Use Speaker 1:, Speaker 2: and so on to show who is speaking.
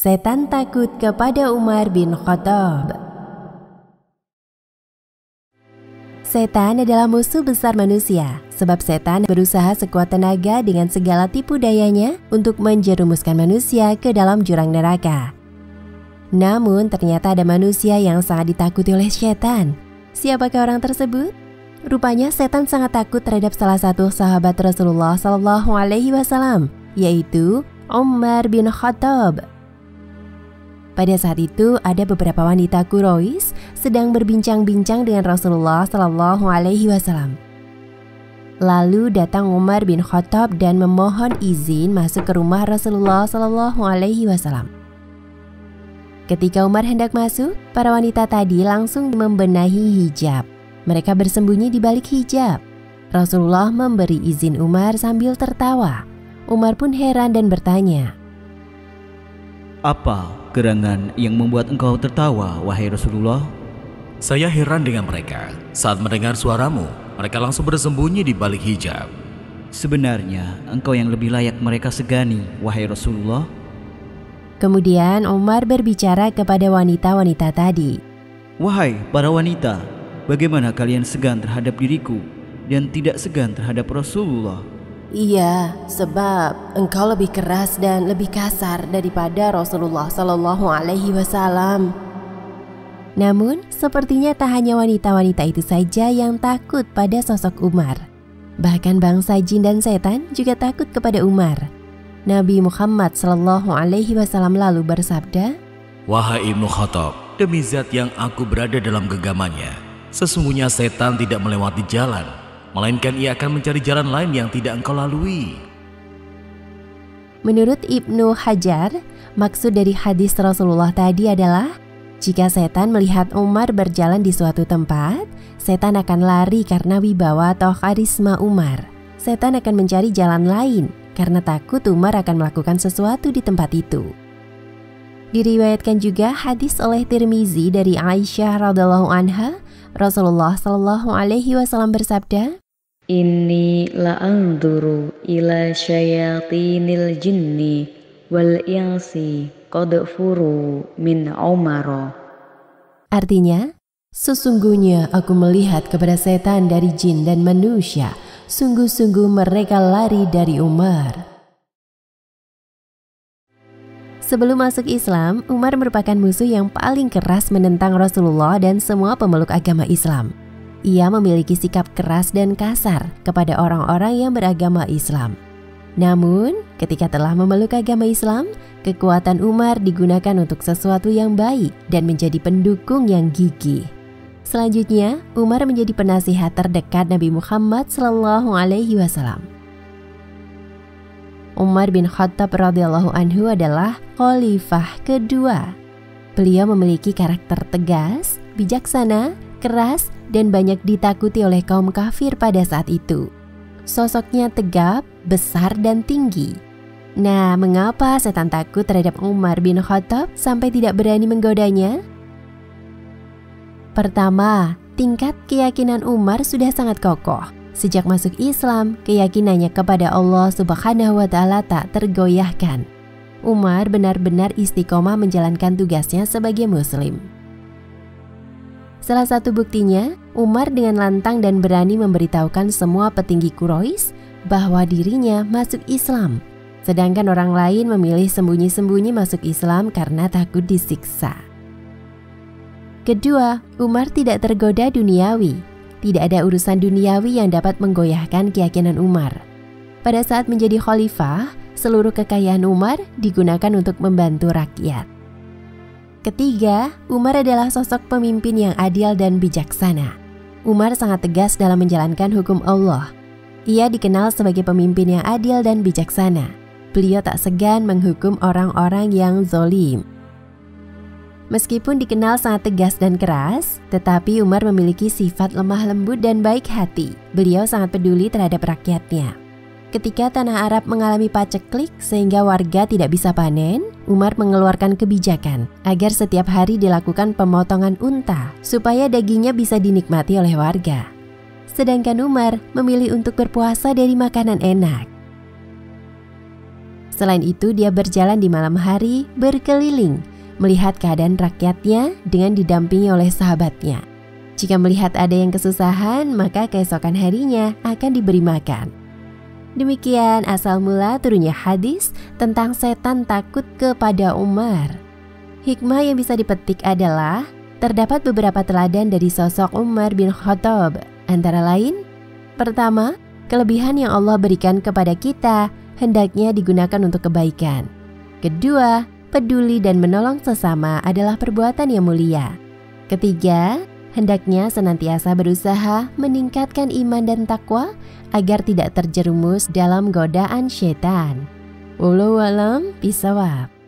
Speaker 1: Setan takut kepada Umar bin Khattab. Setan adalah musuh besar manusia, sebab setan berusaha sekuat tenaga dengan segala tipu dayanya untuk menjerumuskan manusia ke dalam jurang neraka. Namun ternyata ada manusia yang sangat ditakuti oleh setan. Siapakah orang tersebut? Rupanya setan sangat takut terhadap salah satu sahabat Rasulullah SAW, yaitu Umar bin Khattab. Pada saat itu ada beberapa wanita Quraisy sedang berbincang-bincang dengan Rasulullah SAW. Lalu datang Umar bin Khattab dan memohon izin masuk ke rumah Rasulullah SAW. Ketika Umar hendak masuk, para wanita tadi langsung membenahi hijab. Mereka bersembunyi di balik hijab. Rasulullah memberi izin Umar sambil tertawa. Umar pun heran dan bertanya,
Speaker 2: "Apa gerangan yang membuat engkau tertawa, wahai Rasulullah?"
Speaker 3: "Saya heran dengan mereka. Saat mendengar suaramu, mereka langsung bersembunyi di balik hijab."
Speaker 2: "Sebenarnya engkau yang lebih layak mereka segani, wahai Rasulullah."
Speaker 1: Kemudian Umar berbicara kepada wanita-wanita tadi.
Speaker 2: "Wahai para wanita, bagaimana kalian segan terhadap diriku dan tidak segan terhadap Rasulullah?"
Speaker 1: "Iya, sebab engkau lebih keras dan lebih kasar daripada Rasulullah SAW." Namun, sepertinya tak hanya wanita-wanita itu saja yang takut pada sosok Umar. Bahkan bangsa jin dan setan juga takut kepada Umar. Nabi Muhammad SAW lalu bersabda,
Speaker 3: "Wahai Ibnu Khattab, demi zat yang aku berada dalam genggamannya, sesungguhnya setan tidak melewati jalan, melainkan ia akan mencari jalan lain yang tidak engkau lalui."
Speaker 1: Menurut Ibnu Hajar, maksud dari hadis Rasulullah tadi adalah jika setan melihat Umar berjalan di suatu tempat, setan akan lari karena wibawa atau karisma Umar. Setan akan mencari jalan lain karena takut Umar akan melakukan sesuatu di tempat itu. Diriwayatkan juga hadis oleh Tirmizi dari Aisyah radhiallahu anha, Rasulullah SAW bersabda,
Speaker 4: "Inni la'anduru ila syayatinil jinni wal insi qad furu min Umar."
Speaker 1: Artinya, sesungguhnya aku melihat kepada setan dari jin dan manusia, sungguh-sungguh mereka lari dari Umar. Sebelum masuk Islam, Umar merupakan musuh yang paling keras menentang Rasulullah dan semua pemeluk agama Islam. Ia memiliki sikap keras dan kasar kepada orang-orang yang beragama Islam. Namun, ketika telah memeluk agama Islam, kekuatan Umar digunakan untuk sesuatu yang baik dan menjadi pendukung yang gigih. Selanjutnya, Umar menjadi penasihat terdekat Nabi Muhammad SAW. Umar bin Khattab radhiyallahu anhu adalah khalifah kedua. Beliau memiliki karakter tegas, bijaksana, keras, dan banyak ditakuti oleh kaum kafir pada saat itu. Sosoknya tegap, besar, dan tinggi. Nah, mengapa setan takut terhadap Umar bin Khattab sampai tidak berani menggodanya? Pertama, tingkat keyakinan Umar sudah sangat kokoh. Sejak masuk Islam, keyakinannya kepada Allah Subhanahu wa Ta'ala tak tergoyahkan. Umar benar-benar istiqomah menjalankan tugasnya sebagai Muslim. Salah satu buktinya, Umar dengan lantang dan berani memberitahukan semua petinggi Quraisy bahwa dirinya masuk Islam, sedangkan orang lain memilih sembunyi-sembunyi masuk Islam karena takut disiksa. Kedua, Umar tidak tergoda duniawi. Tidak ada urusan duniawi yang dapat menggoyahkan keyakinan Umar. Pada saat menjadi khalifah, seluruh kekayaan Umar digunakan untuk membantu rakyat. Ketiga, Umar adalah sosok pemimpin yang adil dan bijaksana. Umar sangat tegas dalam menjalankan hukum Allah. Ia dikenal sebagai pemimpin yang adil dan bijaksana. Beliau tak segan menghukum orang-orang yang zalim. Meskipun dikenal sangat tegas dan keras, tetapi Umar memiliki sifat lemah lembut dan baik hati. Beliau sangat peduli terhadap rakyatnya. Ketika tanah Arab mengalami paceklik sehingga warga tidak bisa panen, Umar mengeluarkan kebijakan agar setiap hari dilakukan pemotongan unta supaya dagingnya bisa dinikmati oleh warga. Sedangkan Umar memilih untuk berpuasa dari makanan enak. Selain itu, dia berjalan di malam hari berkeliling, melihat keadaan rakyatnya dengan didampingi oleh sahabatnya. Jika melihat ada yang kesusahan, maka keesokan harinya akan diberi makan. Demikian asal mula turunnya hadis tentang setan takut kepada Umar. Hikmah yang bisa dipetik adalah terdapat beberapa teladan dari sosok Umar bin Khattab. Antara lain, pertama, kelebihan yang Allah berikan kepada kita hendaknya digunakan untuk kebaikan. Kedua, peduli dan menolong sesama adalah perbuatan yang mulia. Ketiga, hendaknya senantiasa berusaha meningkatkan iman dan takwa agar tidak terjerumus dalam godaan syaitan. Wallahu a'lam bishawab.